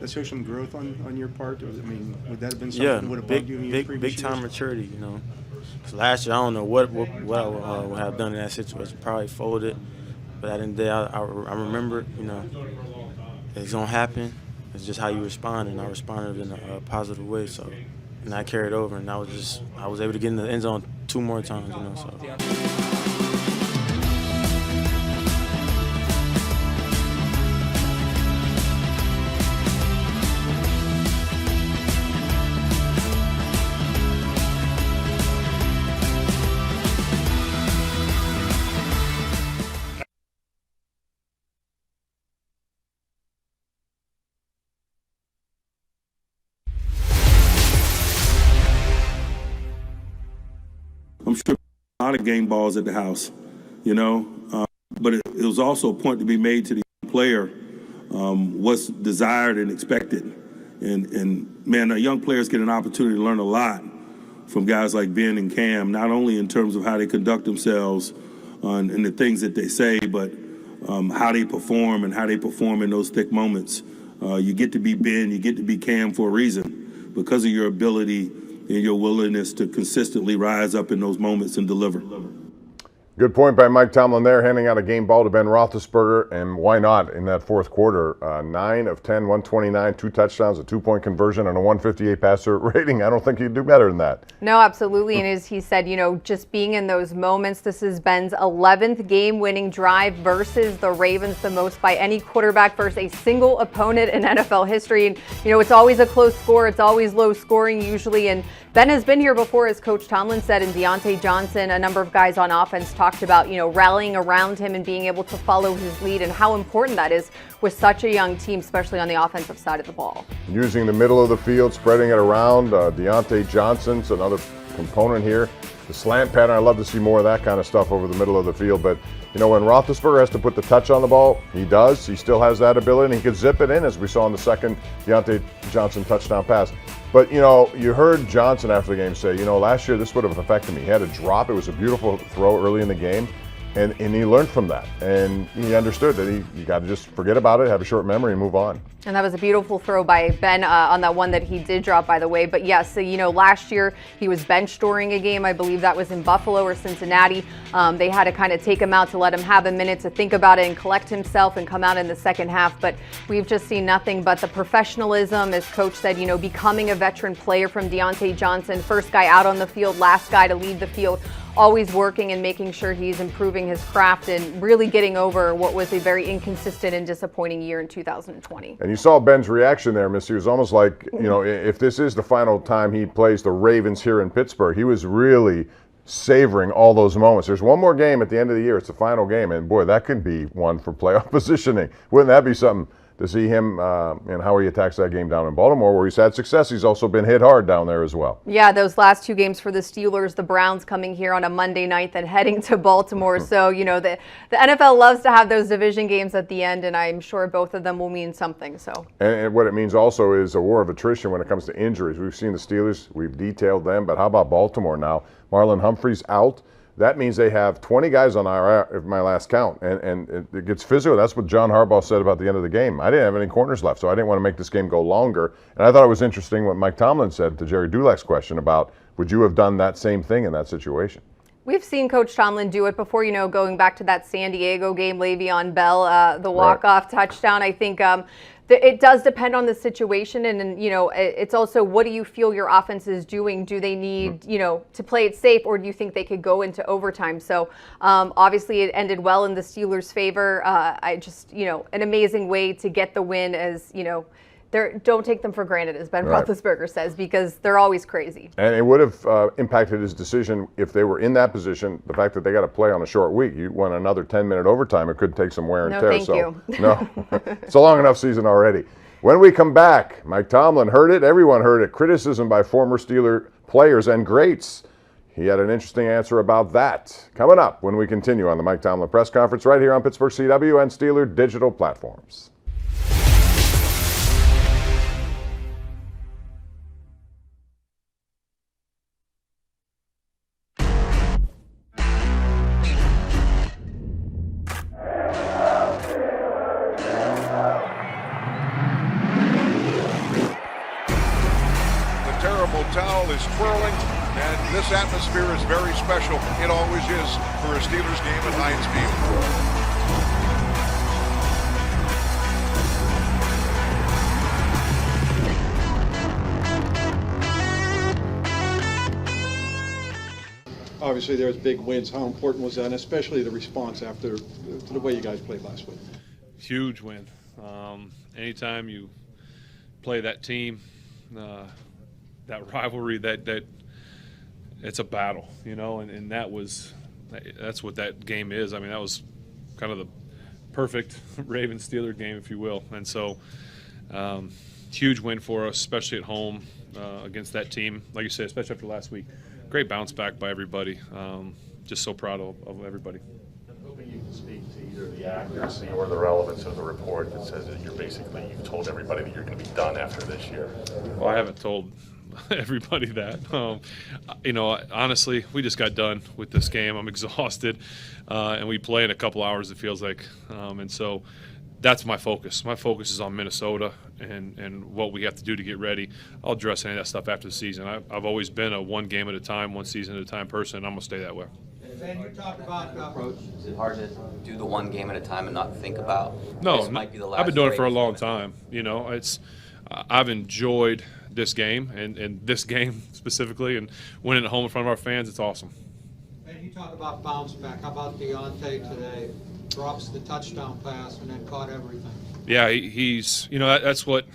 That show some growth on your part? I mean, would that have been something that would have bugged you in your previous big time years? maturity, Because last year, I don't know what I would have done in that situation. Probably folded. But at the end of the day, I remember, it's going to happen. It's just how you respond, and I responded in a positive way. So, and I carried over, and I was able to get in the end zone 2 more times, So. I'm sure a lot of game balls at the house, but it was also a point to be made to the player what's desired and expected. And man, young players get an opportunity to learn a lot from guys like Ben and Cam, not only in terms of how they conduct themselves and the things that they say, but how they perform and how they perform in those thick moments. You get to be Ben, you get to be Cam for a reason because of your ability and your willingness to consistently rise up in those moments and deliver. Good point by Mike Tomlin there, handing out a game ball to Ben Roethlisberger, and why not in that fourth quarter? 9 of 10, 129, 2 touchdowns, a 2-point conversion, and a 158 passer rating. I don't think you'd do better than that. No, absolutely. And as he said, just being in those moments, this is Ben's 11th game-winning drive versus the Ravens, the most by any quarterback versus a single opponent in NFL history. And, it's always a close score. It's always low scoring usually. And Ben has been here before, as Coach Tomlin said, and Deontay Johnson, a number of guys on offense talked about, rallying around him and being able to follow his lead and how important that is with such a young team, especially on the offensive side of the ball. Using the middle of the field, spreading it around. Deontay Johnson's another component here. The slant pattern, I love to see more of that kind of stuff over the middle of the field. But, when Roethlisberger has to put the touch on the ball, he does. He still has that ability, and he could zip it in, as we saw in the second Deontay Johnson touchdown pass. But, you heard Johnson after the game say, last year this would have affected me. He had a drop. It was a beautiful throw early in the game. And he learned from that. And he understood that you got to just forget about it, have a short memory, and move on. And that was a beautiful throw by Ben on that one that he did drop, by the way. But yes, last year he was benched during a game. I believe that was in Buffalo or Cincinnati. They had to kind of take him out to let him have a minute to think about it and collect himself and come out in the second half. But we've just seen nothing but the professionalism, as Coach said, becoming a veteran player from Deontay Johnson. First guy out on the field, last guy to lead the field. Always working and making sure he's improving his craft and really getting over what was a very inconsistent and disappointing year in 2020. And you saw Ben's reaction there, Missy. It was almost like, if this is the final time he plays the Ravens here in Pittsburgh, he was really savoring all those moments. There's one more game at the end of the year. It's the final game, and boy, that could be one for playoff positioning. Wouldn't that be something? To see him and how he attacks that game down in Baltimore, where he's had success. He's also been hit hard down there as well. Yeah, those last 2 games for the Steelers, the Browns coming here on a Monday night, then heading to Baltimore. So, the NFL loves to have those division games at the end, and I'm sure both of them will mean something. So, and what it means also is a war of attrition when it comes to injuries. We've seen the Steelers, we've detailed them, but how about Baltimore now? Marlon Humphrey's out. That means they have 20 guys on IR, if my last count, and it gets physical. That's what John Harbaugh said about the end of the game. I didn't have any corners left, so I didn't want to make this game go longer. And I thought it was interesting what Mike Tomlin said to Jerry Dulack's question about, would you have done that same thing in that situation? We've seen Coach Tomlin do it before, going back to that San Diego game, Le'Veon Bell, the walk-off touchdown. I think it does depend on the situation, and it's also, what do you feel your offense is doing? Do they need to play it safe, or do you think they could go into overtime? So obviously it ended well in the Steelers' favor. An amazing way to get the win, as don't take them for granted, as Ben Roethlisberger says, because they're always crazy. And it would have impacted his decision if they were in that position. The fact that they got to play on a short week, you won another 10-minute overtime, it could take some wear and tear. Thank you. No, it's a long enough season already. When we come back, Mike Tomlin heard it. Everyone heard it. Criticism by former Steeler players and greats. He had an interesting answer about that. Coming up when we continue on the Mike Tomlin press conference right here on Pittsburgh CW and Steeler digital platforms. Towel is twirling, and this atmosphere is very special. It always is for a Steelers game at Heinz Field. Obviously, there's big wins. How important was that, and especially the response after to the way you guys played last week? Huge win. Anytime you play that team, that rivalry, that it's a battle, and that's what that game is. I mean, that was kind of the perfect Ravens-Steelers game, if you will. And so, huge win for us, especially at home against that team. Like you said, especially after last week. Great bounce back by everybody. Just so proud of everybody. I'm hoping you can speak to either the accuracy or the relevance of the report that says that you've told everybody that you're going to be done after this year. Well, I haven't told everybody that. Honestly, we just got done with this game. I'm exhausted, and we play in a couple hours, it feels like. And so that's my focus. My focus is on Minnesota and what we have to do to get ready. I'll address any of that stuff after the season. I've always been a one game at a time, one season at a time person, and I'm going to stay that way. Ben, you talked about approach. Is it hard to do the one game at a time and not think about? No, this might be the last I've been doing it for a race? long time. You know, I've enjoyed this game and this game specifically, and winning at home in front of our fans. It's awesome. Ben, you talk about bounce back. How about Deontay today? Drops the touchdown pass and then caught everything. Yeah, he's, you know, that's what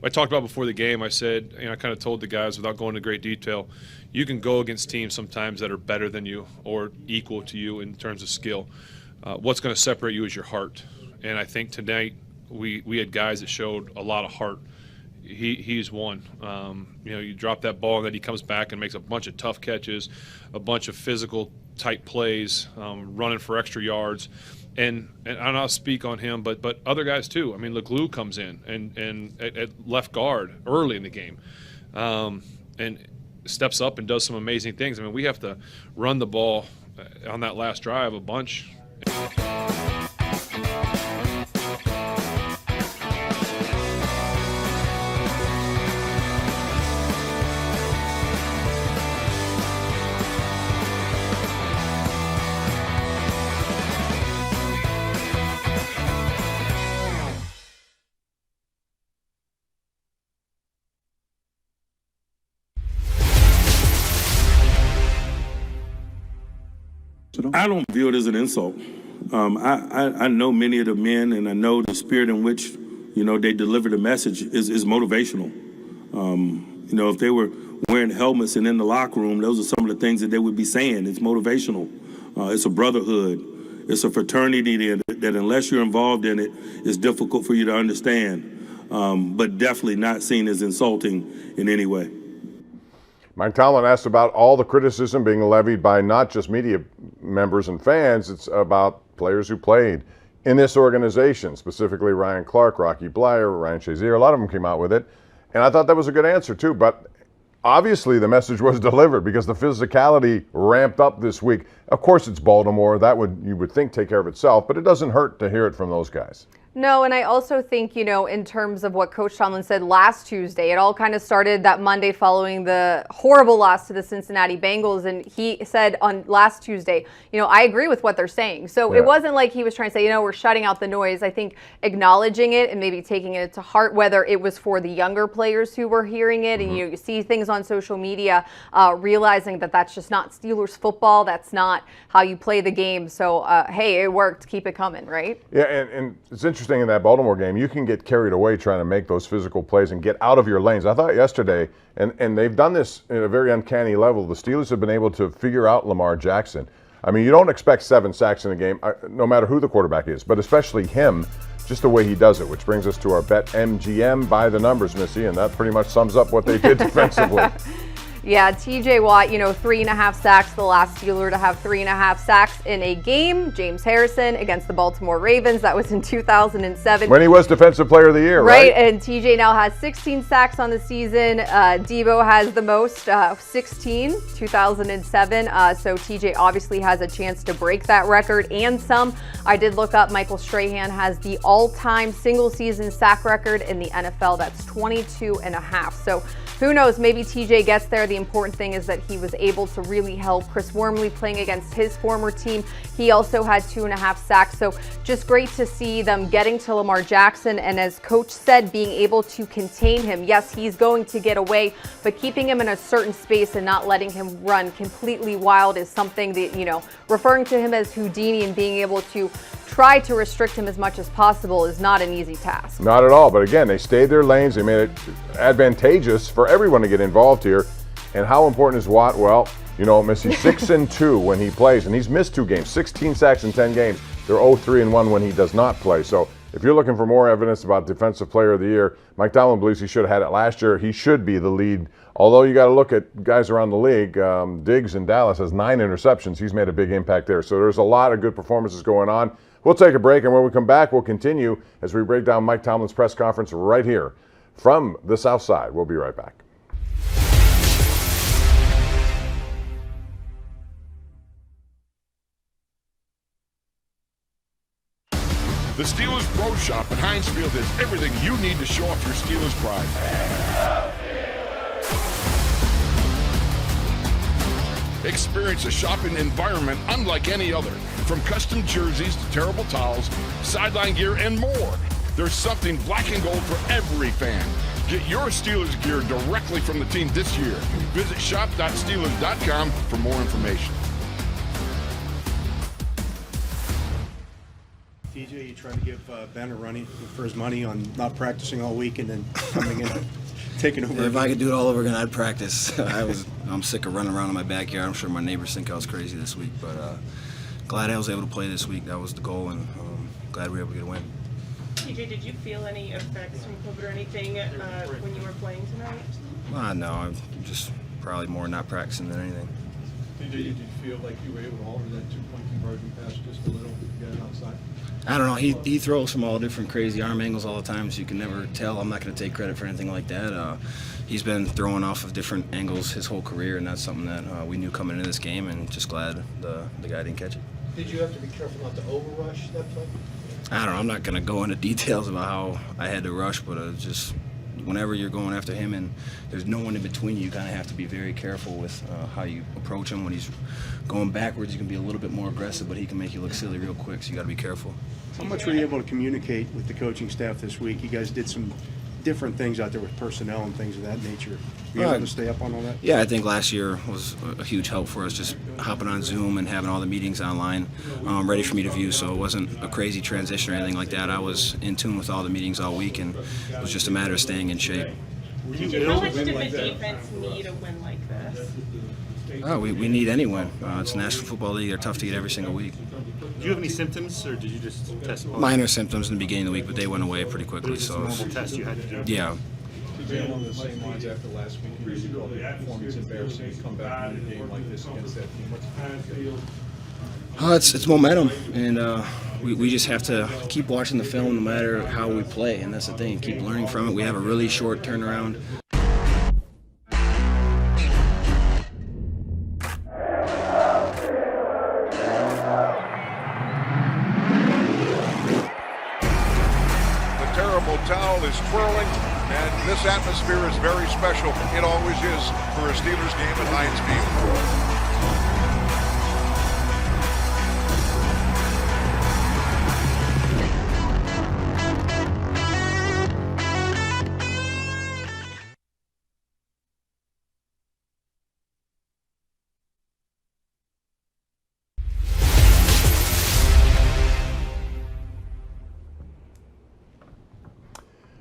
I talked about before the game. I said, you know, I kind of told the guys without going into great detail, you can go against teams sometimes that are better than you or equal to you in terms of skill. What's going to separate you is your heart. And I think tonight we had guys that showed a lot of heart. He's one. You know, you drop that ball and then he comes back and makes a bunch of tough catches, a bunch of physical type plays, running for extra yards. And I'll speak on him, but other guys too. I mean, Leglue comes in and at left guard early in the game, and steps up and does some amazing things. I mean, we have to run the ball on that last drive a bunch. I don't view it as an insult. I know many of the men, and I know the spirit in which, you know, they deliver the message is motivational. You know, if they were wearing helmets and in the locker room, those are some of the things that they would be saying. It's motivational. It's a brotherhood. It's a fraternity that unless you're involved in it, it's difficult for you to understand. But definitely not seen as insulting in any way. Mike Tomlin asked about all the criticism being levied by not just media members and fans. It's about players who played in this organization, specifically Ryan Clark, Rocky Bleier, Ryan Shazier. A lot of them came out with it. And I thought that was a good answer, too. But obviously the message was delivered because the physicality ramped up this week. Of course, it's Baltimore. That would, you would think, take care of itself. But it doesn't hurt to hear it from those guys. No, and I also think, you know, in terms of what Coach Tomlin said last Tuesday, it all kind of started that Monday following the horrible loss to the Cincinnati Bengals. And he said on last Tuesday, you know, I agree with what they're saying. So it wasn't like he was trying to say, you know, we're shutting out the noise. I think acknowledging it and maybe taking it to heart, whether it was for the younger players who were hearing it and you see things on social media, realizing that that's just not Steelers football. That's not how you play the game. So, hey, it worked. Keep it coming, right? Yeah, and it's interesting in that Baltimore game, you can get carried away trying to make those physical plays and get out of your lanes. I thought yesterday, and they've done this in a very uncanny level, the Steelers have been able to figure out Lamar Jackson. I mean, you don't expect 7 sacks in a game, no matter who the quarterback is, but especially him, just the way he does it, which brings us to our Bet MGM by the numbers, Missy, and that pretty much sums up what they did defensively. Yeah, TJ Watt, you know, 3.5 sacks, the last Steeler to have 3.5 sacks in a game. James Harrison against the Baltimore Ravens, that was in 2007. When he was Defensive Player of the Year, right? And TJ now has 16 sacks on the season. Debo has the most, 16, 2007. So TJ obviously has a chance to break that record and some. I did look up, Michael Strahan has the all-time single-season sack record in the NFL. That's 22.5. So who knows, maybe TJ gets there. The important thing is that he was able to really help Chris Wormley playing against his former team. He also had 2.5 sacks. So just great to see them getting to Lamar Jackson. And as Coach said, being able to contain him. Yes, he's going to get away, but keeping him in a certain space and not letting him run completely wild is something that, you know, referring to him as Houdini and being able to try to restrict him as much as possible is not an easy task. Not at all. But again, they stayed their lanes. They made it advantageous for everyone to get involved here. And how important is Watt? Well, you know, Missy, 6-2 when he plays, and he's missed 2 games, 16 sacks in 10 games. They're 0-3-1 when he does not play. So if you're looking for more evidence about Defensive Player of the Year, Mike Tomlin believes he should have had it last year. He should be the lead. Although you got to look at guys around the league. Diggs in Dallas has 9 interceptions. He's made a big impact there. So there's a lot of good performances going on. We'll take a break, and when we come back, we'll continue as we break down Mike Tomlin's press conference right here from the South Side. We'll be right back. The Steelers Pro Shop at Heinz Field has everything you need to show off your Steelers pride. Experience a shopping environment unlike any other. From custom jerseys to terrible towels, sideline gear, and more. There's something black and gold for every fan. Get your Steelers gear directly from the team this year. Visit shop.steelers.com for more information. TJ, you trying to give Ben a running for his money on not practicing all week and then coming in, taking over? If I could do it all over again, I'd practice. I'm sick of running around in my backyard. I'm sure my neighbors think I was crazy this week, but glad I was able to play this week. That was the goal, and glad we were able to get a win. TJ, did you feel any effects from COVID or anything when you were playing tonight? No, I'm just probably more not practicing than anything. TJ, did you feel like you were able to alter that two-point conversion pass just a little to get it outside? I don't know. He throws from all different crazy arm angles all the time, so you can never tell. I'm not going to take credit for anything like that. He's been throwing off of different angles his whole career, and that's something that we knew coming into this game, and just glad the guy didn't catch it. Did you have to be careful not to overrush that play? I don't know. I'm not going to go into details about how I had to rush, but just whenever you're going after him and there's no one in between you kind of have to be very careful with how you approach him. When he's going backwards, you can be a little bit more aggressive, but he can make you look silly real quick, so you got to be careful. How much were you able to communicate with the coaching staff this week? You guys did some different things out there with personnel and things of that nature. Were you able to stay up on all that? Yeah, I think last year was a huge help for us, just hopping on Zoom and having all the meetings online ready for me to view, so it wasn't a crazy transition or anything like that. I was in tune with all the meetings all week, and it was just a matter of staying in shape. How much did the defense need a win like this? Oh, we need any win. It's the National Football League. They're tough to get every single week. Do you have any symptoms, or did you just test positive? Minor symptoms in the beginning of the week, but they went away pretty quickly. It's a normal test you had to do. Yeah. Along the same lines after last week, you called the performance embarrassing to come back in a game like this against that team. What's It's momentum, and we just have to keep watching the film no matter how we play, and that's the thing. Keep learning from it. We have a really short turnaround. Towel is twirling, and this atmosphere is very special. It always is for a Steelers game at Heinz Field.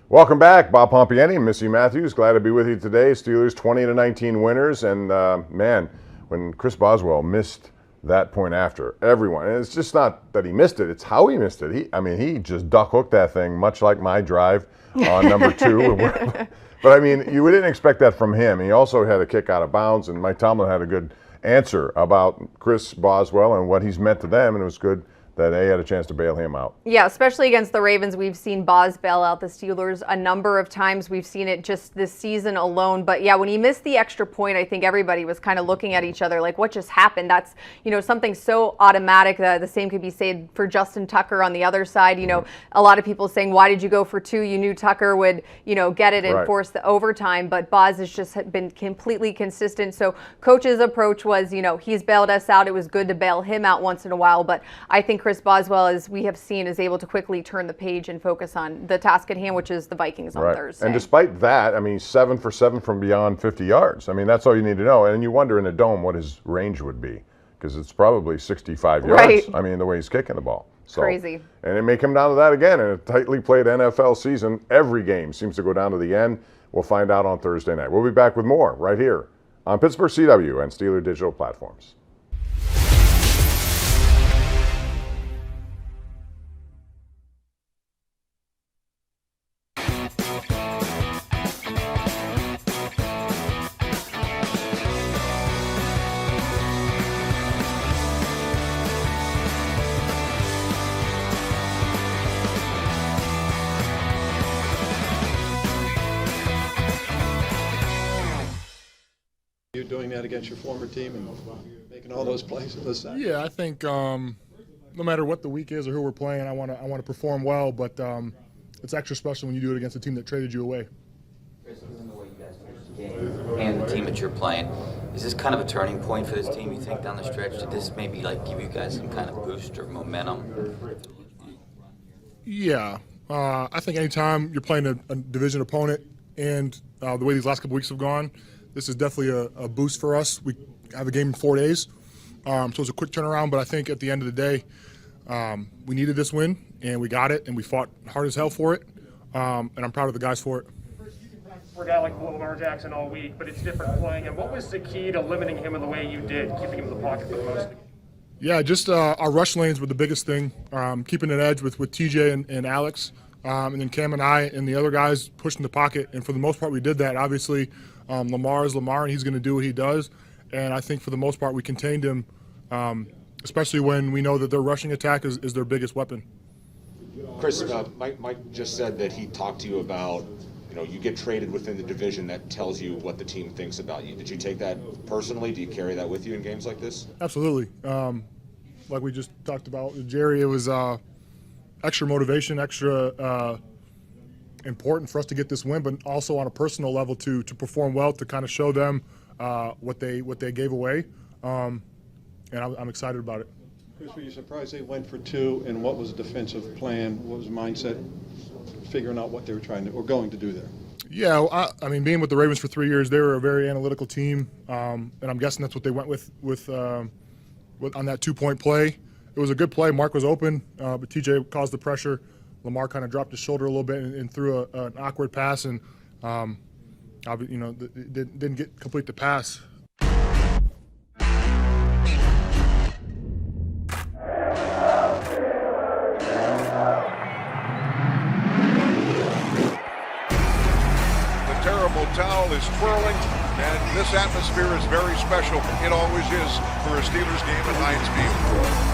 Welcome back, Bob Pompiani and Missy Matthews. Glad to be with you today. Steelers 20-19 winners, and man, when Chris Boswell missed that point after, everyone, and it's just not that he missed it, it's how he missed it. He just duck hooked that thing, much like my drive on number 2. But I mean, you didn't expect that from him. He also had a kick out of bounds, and Mike Tomlin had a good answer about Chris Boswell and what he's meant to them, and it was good that they had a chance to bail him out. Yeah, especially against the Ravens. We've seen Boz bail out the Steelers a number of times. We've seen it just this season alone. But yeah, when he missed the extra point, I think everybody was kind of looking at each other like, what just happened? That's, something so automatic that the same could be said for Justin Tucker on the other side. A lot of people saying, why did you go for 2? You knew Tucker would, get it and force the overtime. But Boz has just been completely consistent. So coach's approach was, he's bailed us out. It was good to bail him out once in a while. But I think Chris Boswell, as we have seen, is able to quickly turn the page and focus on the task at hand, which is the Vikings on Thursday. And despite that, 7 for 7 from beyond 50 yards. That's all you need to know. And you wonder in a dome what his range would be, because it's probably 65 yards. The way he's kicking the ball. So, crazy. And it may come down to that again. In a tightly played NFL season, every game seems to go down to the end. We'll find out on Thursday night. We'll be back with more right here on Pittsburgh CW and Steeler Digital platforms. You doing that against your former team and making all those plays at those sacks? Yeah, I think no matter what the week is or who we're playing, I want to perform well. But it's extra special when you do it against a team that traded you away. Chris, given the way you guys finished the game and the team that you're playing, Is this kind of a turning point for this team, you think, down the stretch? Did this maybe like give you guys some kind of boost or momentum? Yeah. I think anytime you're playing a division opponent and the way these last couple weeks have gone, this is definitely a boost for us. We have a game in 4 days, so it's a quick turnaround, but I think at the end of the day, we needed this win, and we got it, and we fought hard as hell for it, and I'm proud of the guys for it. For a guy like Lamar Jackson all week, but it's different playing him. What was the key to limiting him in the way you did, keeping him in the pocket for the most? Yeah, just our rush lanes were the biggest thing, keeping an edge with TJ and Alex, and then Cam and I and the other guys pushing the pocket, and for the most part we did that. Obviously, Lamar is Lamar, and he's going to do what he does, and I think for the most part we contained him, especially when we know that their rushing attack is their biggest weapon. Chris, Mike just said that he talked to you about, you get traded within the division. That tells you what the team thinks about you. Did you take that personally? Do you carry that with you in games like this? Absolutely. Like we just talked about with Jerry, it was extra motivation, extra important for us to get this win, but also on a personal level to perform well, to kind of show them what they gave away, and I'm excited about it. Chris, were you surprised they went for 2, and what was the defensive plan? What was the mindset, figuring out what they were trying to or going to do there? Yeah, I mean, being with the Ravens for 3 years, they were a very analytical team, and I'm guessing that's what they went with on that 2-point play. It was a good play. Mark was open, but TJ caused the pressure. Lamar kind of dropped his shoulder a little bit and threw an awkward pass, and didn't complete the pass. Towel is twirling, and this atmosphere is very special. It always is for a Steelers game at Heinz Field.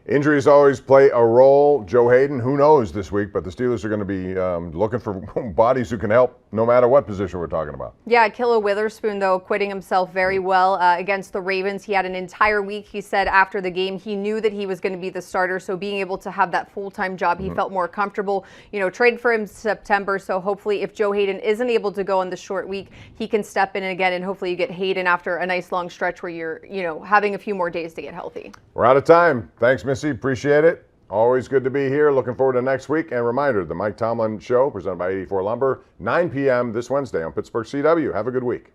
Injuries always play a role. Joe Hayden, who knows this week, but the Steelers are going to be looking for bodies who can help no matter what position we're talking about. Yeah, Killa Witherspoon, though, acquitting himself very well against the Ravens. He had an entire week. He said after the game he knew that he was going to be the starter, so being able to have that full-time job, he felt more comfortable. Traded for him in September, so hopefully if Joe Hayden isn't able to go on the short week, he can step in again, and hopefully you get Hayden after a nice long stretch where you're, having a few more days to get healthy. We're out of time. Thanks, Missy. Appreciate it. Always good to be here. Looking forward to next week. And reminder, the Mike Tomlin Show, presented by 84 Lumber, 9 p.m. this Wednesday on Pittsburgh CW. Have a good week.